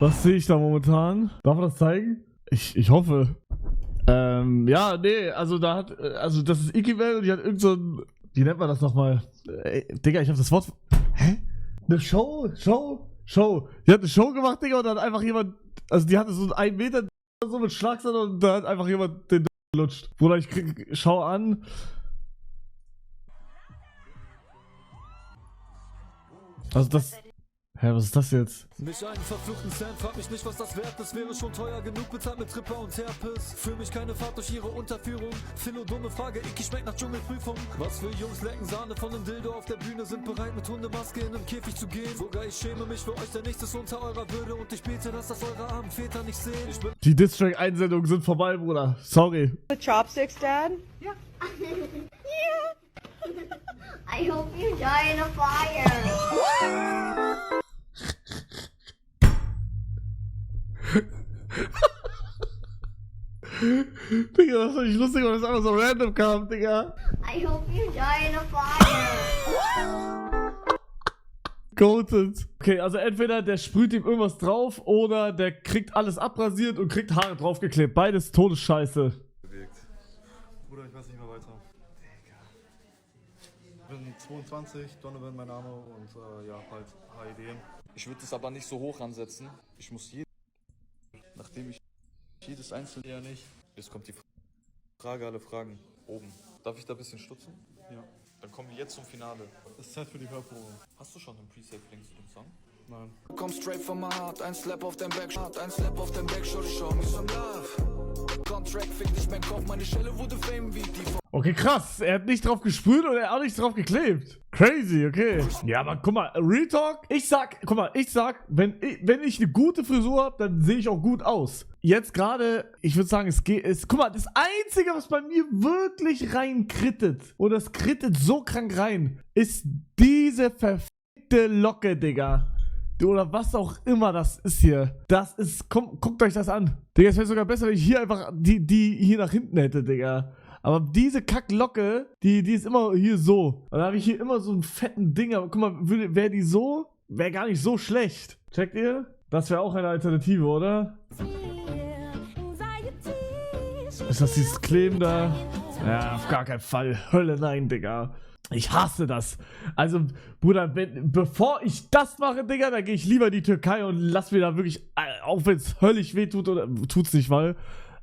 Was sehe ich da momentan? Darf man das zeigen? Ich hoffe. Ja, nee, also da hat, also das ist Ikimel und die hat irgend so ein, wie nennt man das nochmal? Digga, ich hab das Wort, hä? Eine Show? Die hat eine Show gemacht, Digga, und dann hat einfach jemand, also die hatte so 1 Meter so mit Schlagsahne und da hat einfach jemand den gelutscht. Bruder, schau an. Also das, hä, was ist das jetzt? Mich einen verfluchten Cent, frag mich nicht, was das wert ist. Wäre schon teuer genug, bezahlt mit Tripper und Herpes. Für mich keine Fahrt durch ihre Unterführung. Philo, dumme Frage, Iki schmeckt nach Dschungelprüfung. Was für Jungs lecken Sahne von nem Dildo auf der Bühne, sind bereit mit Hundemaske in einem Käfig zu gehen. Sogar ich schäme mich für euch, denn nichts ist unter eurer Würde. Und ich bete, dass das eure armen Väter nicht sehen. Ich bin Die Distrack-Einsendungen sind vorbei, Bruder. Sorry. With chopsticks, Dad? Yeah. I hope you die in a fire. Digga, das war nicht lustig, weil das einfach so random kam, Digga. I hope you die in a fire. Goated. Okay, also entweder der sprüht ihm irgendwas drauf oder der kriegt alles abrasiert und kriegt Haare draufgeklebt. Beides Todesscheiße. Bewegt. Bruder, ich weiß nicht mehr weiter. Ich bin 22, Donovan mein Name und ja, halt HID. Ich würde es aber nicht so hoch ansetzen. Ich muss nachdem ich jedes einzelne Ja, nicht. Jetzt kommt die Frage, alle Fragen. Oben. Darf ich da ein bisschen stutzen? Ja. Dann kommen wir jetzt zum Finale. Es ist Zeit für die Hörprobe. Hast du schon einen Pre-Save-Link zu dem Song? Nein. Komm straight from my heart, ein Slap auf dein Back, ein Slap auf dein Back, show me some love. Contract, fick dich, mein Kopf, meine Schelle wurde fame wie die von Okay, krass. Er hat nicht drauf gesprüht und er hat auch nicht drauf geklebt. Crazy, okay. Ja, aber guck mal, Real Talk. Ich sag, wenn ich eine gute Frisur habe, dann sehe ich auch gut aus. Jetzt gerade, ich würde sagen, guck mal, das Einzige, was bei mir wirklich rein krittet, und das krittet so krank rein, ist diese verfickte Locke, Digga. Oder was auch immer das ist hier. Das ist, guckt euch das an. Digga, es wäre sogar besser, wenn ich hier einfach die hier nach hinten hätte, Digga. Aber diese Kacklocke, die ist immer hier so. Und dann habe ich hier immer so einen fetten Ding. Aber guck mal, wäre die so, wäre gar nicht so schlecht. Checkt ihr? Das wäre auch eine Alternative, oder? Ist das dieses Kleben da? Ja, auf gar keinen Fall. Hölle nein, Digga. Ich hasse das. Also, Bruder, bevor ich das mache, Digga, dann gehe ich lieber in die Türkei und lass mir da wirklich, auch wenn es höllisch weh tut, oder tut's nicht mal.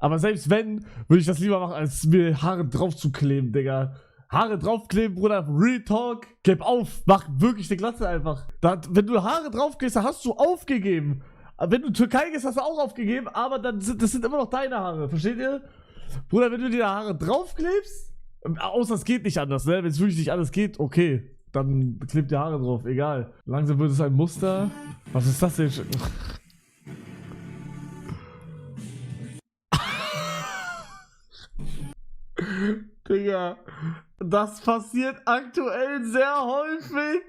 Aber selbst wenn, würde ich das lieber machen, als mir Haare drauf zu kleben, Digga. Haare draufkleben, Bruder, Real Talk, gib auf, mach wirklich eine Glatze einfach. Wenn du Haare draufklebst, dann hast du aufgegeben. Wenn du in Türkei gehst, hast du auch aufgegeben, aber das sind immer noch deine Haare, versteht ihr? Bruder, wenn du dir Haare draufklebst, außer es geht nicht anders, ne? Wenn es wirklich nicht anders geht, okay. Dann klebt die Haare drauf, egal. Langsam wird es ein Muster. Was ist das denn? Digga, das passiert aktuell sehr häufig.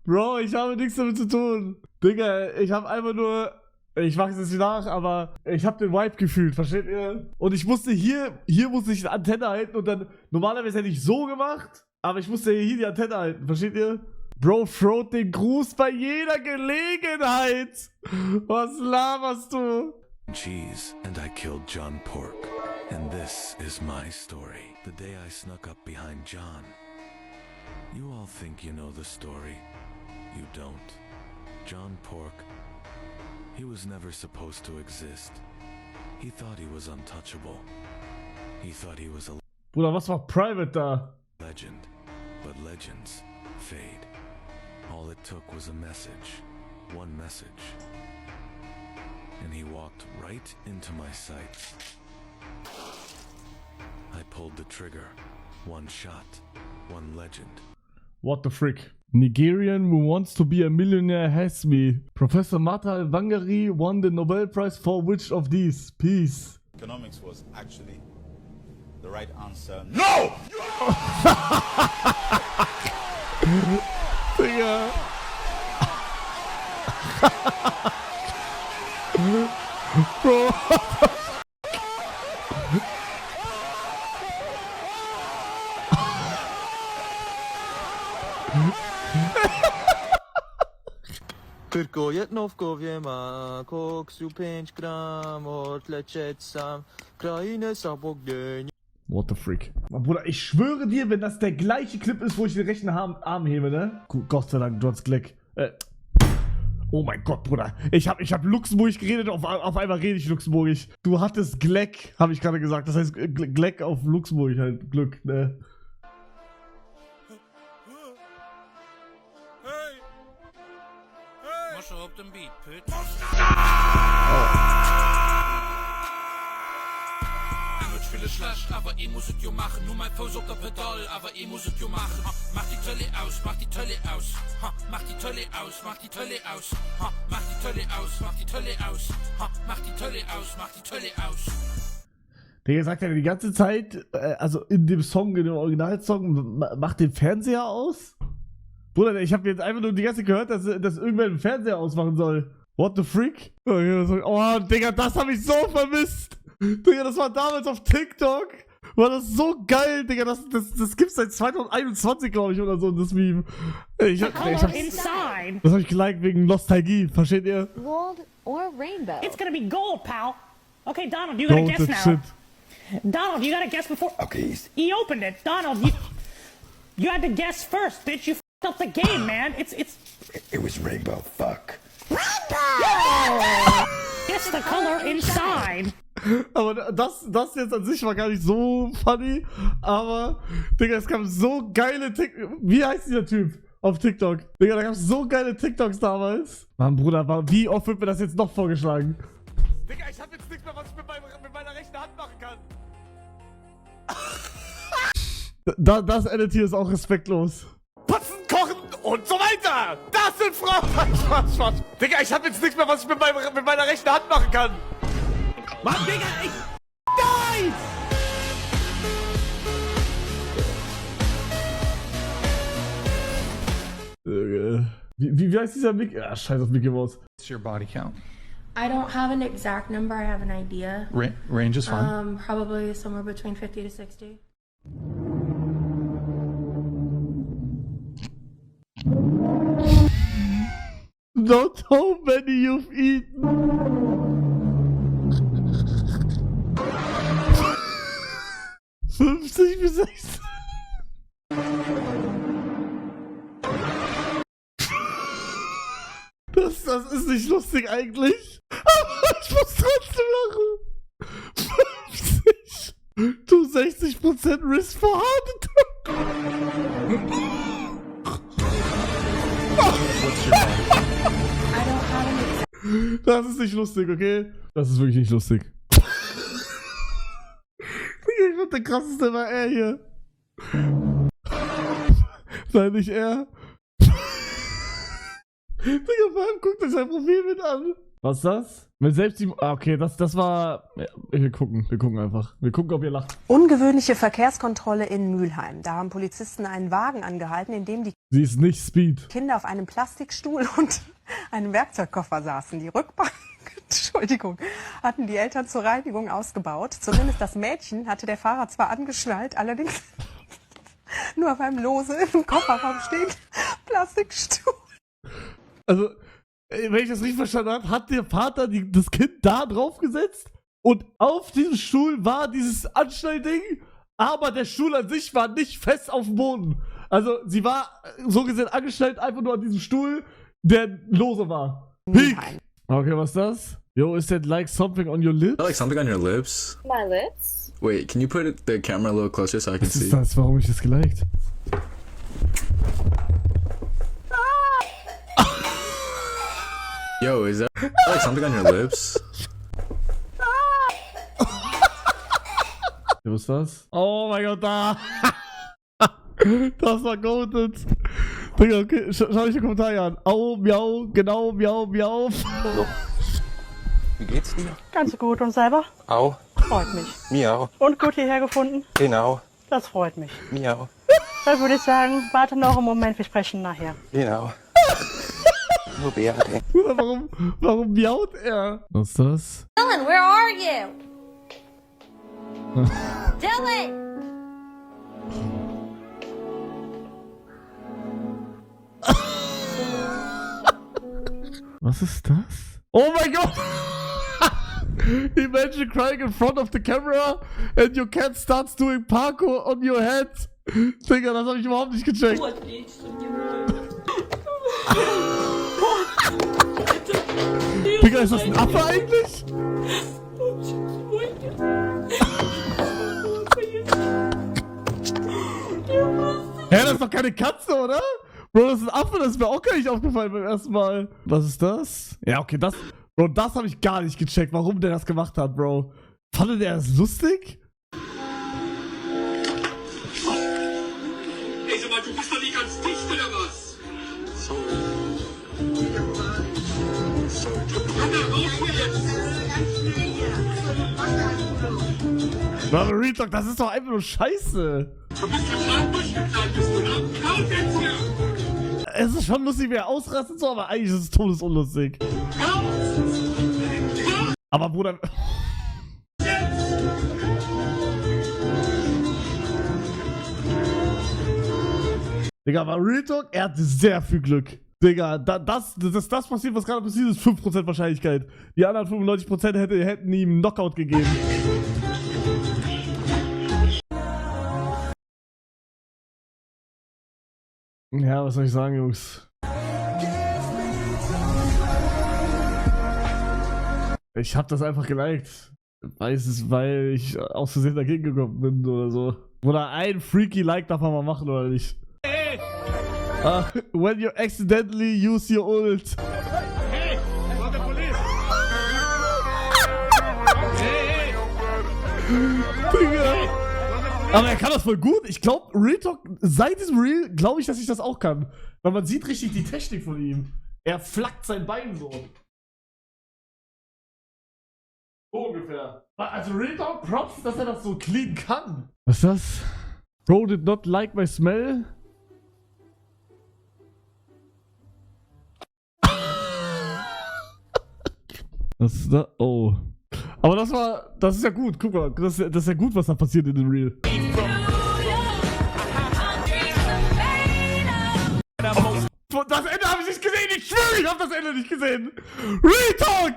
Bro, ich habe nichts damit zu tun. Digga, ich habe einfach nur... Ich mach es jetzt nach, aber ich habe den Vibe gefühlt, versteht ihr? Und ich musste hier musste ich eine Antenne halten und dann, normalerweise hätte ich so gemacht, aber ich musste hier die Antenne halten, versteht ihr? Bro, throat den Gruß bei jeder Gelegenheit. Was laberst du? Cheese, and I killed John Pork. And this is my story. The day I snuck up behind John. You all think you know the story. You don't. John Pork, he was never supposed to exist. He thought he was untouchable. He thought he was a Bruder, was war Private da? legend. But legends fade. All it took was a message. One message. And he walked right into my sights. I pulled the trigger. One shot. One legend. What the frick? Nigerian who wants to be a millionaire has me. Professor Mata Wangari won the Nobel Prize for which of these? Peace. Economics was actually the right answer. No! Digga. Bro. फिर कोई Bo jedno w głowie ma, koksu 5 gram, odlecieć sam, krainę samognienie. What the freak? Bruder, ich schwöre dir, wenn das der gleiche Clip ist, wo ich den rechten Arm hebe, ne? Gott sei Dank, du hast Gleck. Oh mein Gott, Bruder. Ich hab Luxemburgisch geredet, auf einmal rede ich Luxemburgisch. Du hattest Gleck, habe ich gerade gesagt. Das heißt Gleck auf Luxemburgisch halt. Glück, ne? Schlecht, aber ich muss es jo machen. Nur mein Fuß auf der Pedal, aber ich muss es jo machen. Mach die Tölle aus, mach die Tölle aus. Mach die Tölle aus, mach die Tölle aus. Mach die Tölle aus, mach die Tölle aus. Mach die Tölle aus, mach die Tölle aus. Der sagt ja die ganze Zeit, also in dem Song, in dem Originalsong, macht den Fernseher aus? Bruder, ich habe jetzt einfach nur die ganze Zeit gehört, dass irgendwer den Fernseher ausmachen soll. What the freak? Oh, Digga, das habe ich so vermisst. Digga, das war damals auf TikTok. War das so geil, Digga. Das gibt's seit 2021, glaube ich, oder so, das Meme. Das habe ich geliked wegen Nostalgie, versteht ihr? Gold or rainbow? It's gonna be gold, pal. Okay, Donald, you gotta guess now. Shit. Donald, you gotta guess before. Okay. He opened it. Donald, you had to guess first, bitch. You f***ed up the game, man. It was rainbow, fuck. Guess the color inside. Aber das jetzt an sich war gar nicht so funny. Aber, Digga, es gab so geile TikToks. Wie heißt dieser Typ auf TikTok? Digga, da gab es so geile TikToks damals. Mann, Bruder, wie oft wird mir das jetzt noch vorgeschlagen? Digga, ich hab jetzt nichts mehr, was ich mit meiner rechten Hand machen kann. Das Edit hier ist auch respektlos. Putzen, kochen und so weiter. Das sind Frauen. Spaß. Digga, ich hab jetzt nichts mehr, was ich mit meiner rechten Hand machen kann. Mann, Digga, Nice! Wie heißt dieser Mickey? Ah, scheiß auf Mickey Mouse. What's your body count? I don't have an exact number, I have an idea. Range is fine. Probably somewhere between 50 to 60. Not how many you've eaten. $50 bis 60. Das ist nicht lustig eigentlich. Aber ich muss trotzdem lachen. 50 to 60% Risk for Heart Attack. Das ist nicht lustig, okay? Das ist wirklich nicht lustig. Ich finde, der krasseste war er hier. Nein, nicht er. Digga, vor allem guckt euch sein Profilbild an. Was ist das? Mit Selbstteam. Ah, okay, das war. Ja, wir gucken einfach. Wir gucken, ob ihr lacht. Ungewöhnliche Verkehrskontrolle in Mülheim. Da haben Polizisten einen Wagen angehalten, in dem die Sie ist nicht Speed. Kinder auf einem Plastikstuhl und einem Werkzeugkoffer saßen. Die Rückbank, Entschuldigung, hatten die Eltern zur Reinigung ausgebaut. Zumindest das Mädchen hatte der Fahrer zwar angeschnallt, allerdings nur auf einem lose im Kofferraum stehenden Plastikstuhl. Also, wenn ich das richtig verstanden habe, hat der Vater das Kind da drauf gesetzt und auf diesem Stuhl war dieses Anschnallding, aber der Stuhl an sich war nicht fest auf dem Boden. Also, sie war so gesehen angeschnallt einfach nur an diesem Stuhl, der lose war. Peak! Okay, was ist das? Yo, is that like something on your lips? Like something on your lips? My lips? Wait, can you put the camera a little closer so I can Was see? ist das? Warum ich das geliked? Yo, is that like something on your lips? Was ist das? Oh mein Gott, da! Das war goated. Digga, okay, schau dich die Kommentare an. Au, miau, genau, miau, miau. Wie geht's dir? Ganz gut. Und selber? Au. Freut mich. Miau. Und gut hierher gefunden? Genau. Das freut mich. Miau. Dann würde ich sagen, warte noch einen Moment, wir sprechen nachher. Genau. Nur Beate. Warum miaut er? Was ist das? Dylan, where are you? Dylan! Was ist das? Oh mein Gott! Imagine crying in front of the camera and your cat starts doing parkour on your head. Digga, das hab ich überhaupt nicht gecheckt. Digga, ist das ein Affe eigentlich? Hä, das ist doch keine Katze, oder? Bro, das ist ein Affe, das ist mir auch gar nicht aufgefallen beim ersten Mal. Was ist das? Ja, okay, das... Bro, das habe ich gar nicht gecheckt, warum der das gemacht hat, Bro. Fandet der das lustig? Ey, sag mal, du bist doch nicht ganz dicht, oder was? Sorry. Bro, Retalk, das ist doch einfach nur Scheiße. Du bist total durchgeknallt, bist du, ne? Laut jetzt hier! Es ist schon lustig, wie er ausrastet, so, aber eigentlich ist es todesunlustig. Aber Bruder... Digga, aber Real Talk, er hatte sehr viel Glück. Digga, dass das passiert, was gerade passiert, ist 5% Wahrscheinlichkeit. Die anderen 95% hätten ihm einen Knockout gegeben. Ja, was soll ich sagen, Jungs? Ich hab das einfach geliked. Weiß es, weil ich aus Versehen dagegen gekommen bin oder so. Oder ein freaky Like darf man mal machen, oder nicht? When you accidentally use your ult. Hey, what the police? Digga. Aber er kann das voll gut. Ich glaube, Real Talk, seit diesem Real, glaube ich, dass ich das auch kann. Weil man sieht richtig die Technik von ihm. Er flackt sein Bein so. So ungefähr. Also Real Talk, Props, dass er das so clean kann. Was ist das? Bro did not like my smell. Was ist da? Oh. Aber das ist ja gut. Guck mal, das ist ja gut, was da passiert in dem Reel. Das Ende habe ich nicht gesehen. Ich schwöre, ich habe das Ende nicht gesehen. Real Talk!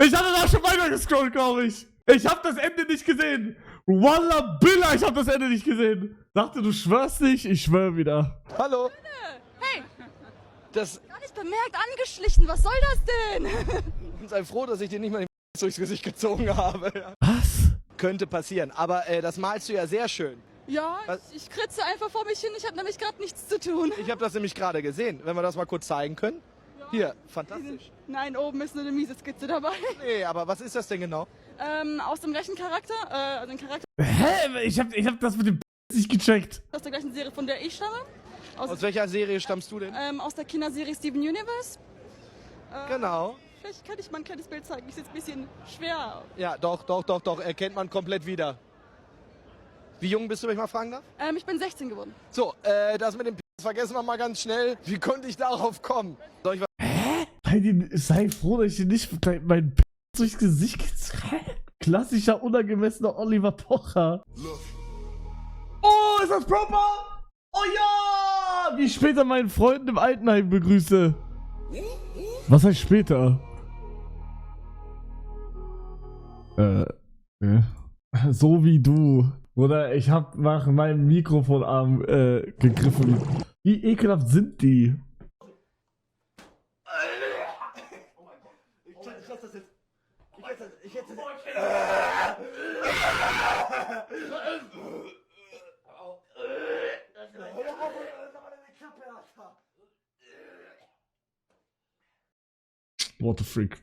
Ich hatte da schon weiter gescrollt, glaube ich. Ich habe das Ende nicht gesehen. Wallah Billah, ich habe das Ende nicht gesehen. Dachte, du schwörst nicht? Ich schwöre wieder. Hallo. Hey. Das... Gar nicht bemerkt, angeschlichen. Was soll das denn? Sei froh, dass ich dir nicht mal den durchs Gesicht gezogen habe. Was? Könnte passieren, aber das malst du ja sehr schön. Ja, ich kritze einfach vor mich hin. Ich habe nämlich gerade nichts zu tun. Ich habe das nämlich gerade gesehen. Wenn wir das mal kurz zeigen können. Ja. Hier, fantastisch. Nein, oben ist nur eine miese Skizze dabei. Nee, aber was ist das denn genau? Aus dem gleichen Charakter, also den Charakter... Hä? Ich hab das mit dem nicht gecheckt. Aus der gleichen Serie, von der ich stamme. Aus welcher Serie stammst du denn? Aus der Kinderserie Steven Universe. Genau. Vielleicht kann ich mal ein kleines Bild zeigen. Ist jetzt ein bisschen schwer. Ja, doch. Erkennt man komplett wieder. Wie jung bist du, wenn ich mal fragen darf? Ich bin 16 geworden. So, das mit dem vergessen wir mal ganz schnell. Wie konnte ich darauf kommen? Soll ich was... Hä? Sei froh, dass ich dir nicht mein durchs Gesicht gezogen. Klassischer, unangemessener Oliver Pocher. Oh, ist das proper? Oh ja! Wie ich später meinen Freund im Altenheim begrüße. Was heißt später? So wie du. Oder ich hab nach meinem Mikrofonarm gegriffen. Wie ekelhaft sind die? What the freak.